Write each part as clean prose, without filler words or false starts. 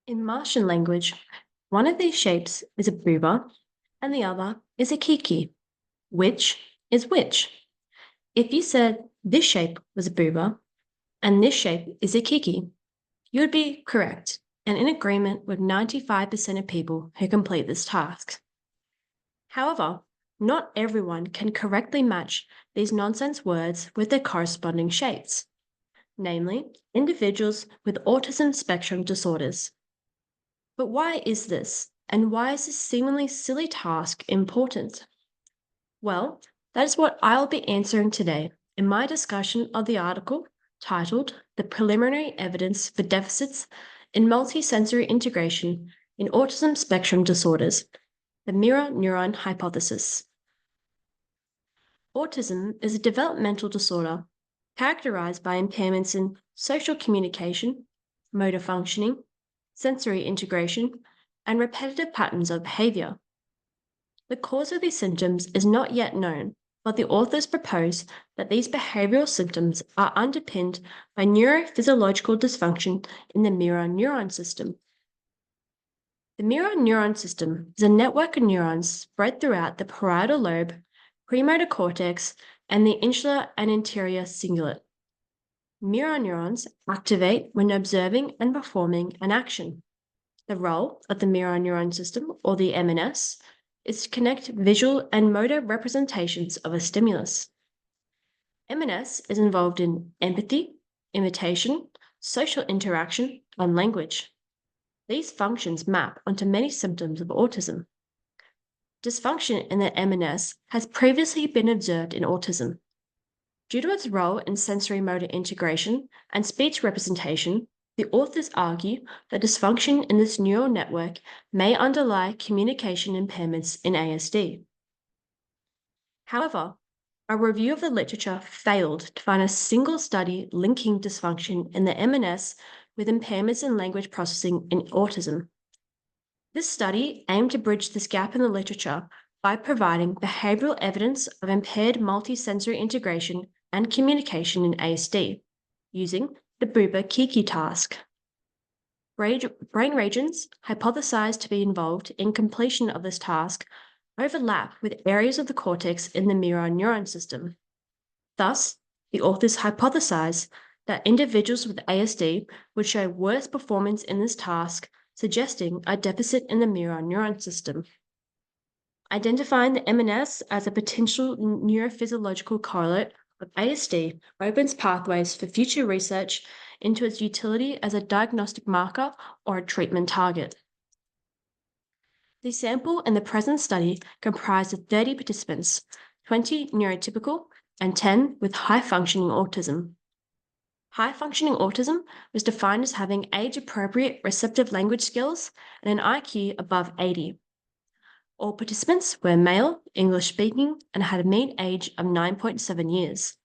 In Martian language, one of these shapes is a booba and the other is a kiki. Which is which? If you said this shape was a booba and this shape is a kiki, you would be correct and in agreement with 95% of people who complete this task. However, not everyone can correctly match these nonsense words with their corresponding shapes, namely individuals with autism spectrum disorders. But why is this? And why is this seemingly silly task important? Well, that is what I'll be answering today in my discussion of the article titled The Preliminary Evidence for Deficits in Multisensory Integration in Autism Spectrum Disorders, the Mirror Neuron Hypothesis. Autism is a developmental disorder characterized by impairments in social communication, motor functioning, sensory integration, and repetitive patterns of behavior. The cause of these symptoms is not yet known, but the authors propose that these behavioral symptoms are underpinned by neurophysiological dysfunction in the mirror neuron system. The mirror neuron system is a network of neurons spread throughout the parietal lobe, premotor cortex, and the insular and anterior cingulate. Mirror neurons activate when observing and performing an action. The role of the mirror neuron system, or the MNS, is to connect visual and motor representations of a stimulus. MNS is involved in empathy, imitation, social interaction, and language. These functions map onto many symptoms of autism. Dysfunction in the MNS has previously been observed in autism. Due to its role in sensory motor integration and speech representation, the authors argue that dysfunction in this neural network may underlie communication impairments in ASD. However, a review of the literature failed to find a single study linking dysfunction in the MNS with impairments in language processing in autism. This study aimed to bridge this gap in the literature by providing behavioral evidence of impaired multisensory integration and communication in ASD, using the Buba-Kiki task. Brain regions hypothesized to be involved in completion of this task overlap with areas of the cortex in the mirror neuron system. Thus, the authors hypothesized that individuals with ASD would show worse performance in this task, suggesting a deficit in the mirror neuron system. Identifying the MNS as a potential neurophysiological correlate of ASD opens pathways for future research into its utility as a diagnostic marker or a treatment target. The sample in the present study comprised of 30 participants, 20 neurotypical and 10 with high-functioning autism. High-functioning autism was defined as having age-appropriate receptive language skills and an IQ above 80. All participants were male, English-speaking, and had a mean age of 9.7 years.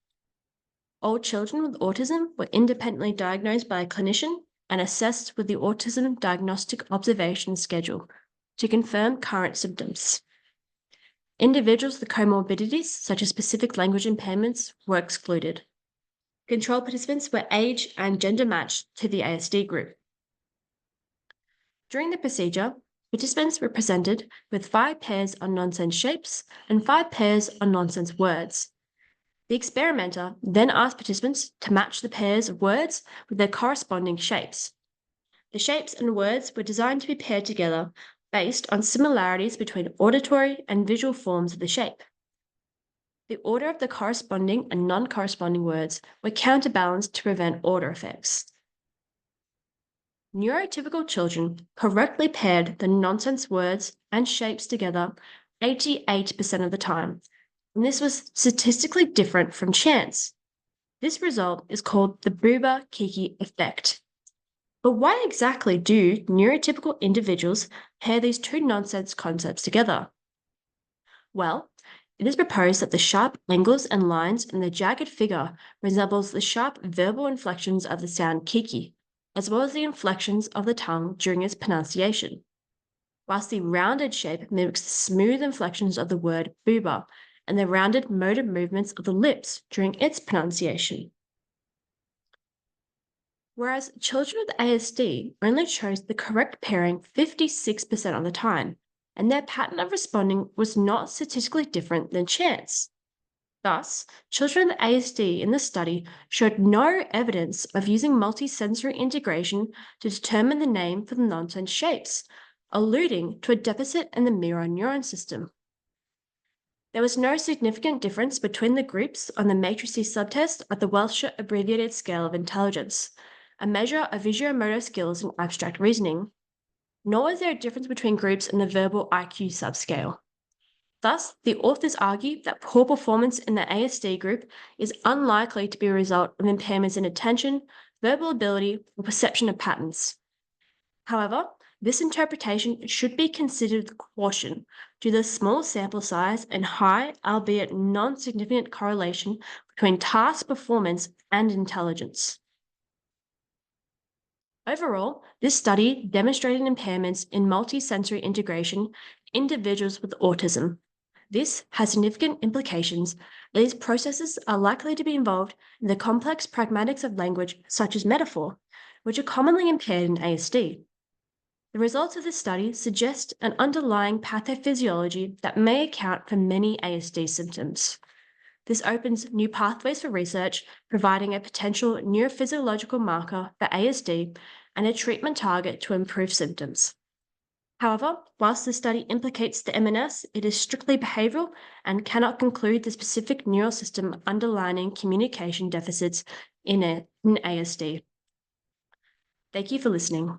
All children with autism were independently diagnosed by a clinician and assessed with the Autism Diagnostic Observation Schedule to confirm current symptoms. Individuals with comorbidities, such as specific language impairments, were excluded. Control participants were age and gender matched to the ASD group. During the procedure, participants were presented with 5 pairs of nonsense shapes and 5 pairs of nonsense words. The experimenter then asked participants to match the pairs of words with their corresponding shapes. The shapes and words were designed to be paired together based on similarities between auditory and visual forms of the shape. The order of the corresponding and non-corresponding words were counterbalanced to prevent order effects. Neurotypical children correctly paired the nonsense words and shapes together 88% of the time, and this was statistically different from chance. This result is called the Buba-Kiki effect. But why exactly do neurotypical individuals pair these two nonsense concepts together? Well, it is proposed that the sharp angles and lines in the jagged figure resembles the sharp verbal inflections of the sound kiki, as well as the inflections of the tongue during its pronunciation, whilst the rounded shape mimics the smooth inflections of the word booba and the rounded motor movements of the lips during its pronunciation. whereas children with ASD only chose the correct pairing 56% of the time, and their pattern of responding was not statistically different than chance. Thus, children with ASD in the study showed no evidence of using multisensory integration to determine the name for the nonsense shapes, alluding to a deficit in the mirror neuron system. There was no significant difference between the groups on the matrices subtest of the Welsh Abbreviated Scale of Intelligence, a measure of visuomotor skills and abstract reasoning, nor was there a difference between groups in the verbal IQ subscale. Thus, the authors argue that poor performance in the ASD group is unlikely to be a result of impairments in attention, verbal ability, or perception of patterns. However, this interpretation should be considered with caution due to the small sample size and high, albeit non significant, correlation between task performance and intelligence. Overall, this study demonstrated impairments in multisensory integration in individuals with autism. This has significant implications. These processes are likely to be involved in the complex pragmatics of language, such as metaphor, which are commonly impaired in ASD. The results of this study suggest an underlying pathophysiology that may account for many ASD symptoms. This opens new pathways for research, providing a potential neurophysiological marker for ASD and a treatment target to improve symptoms. However, whilst the study implicates the MNS, it is strictly behavioral and cannot conclude the specific neural system underlying communication deficits in ASD. Thank you for listening.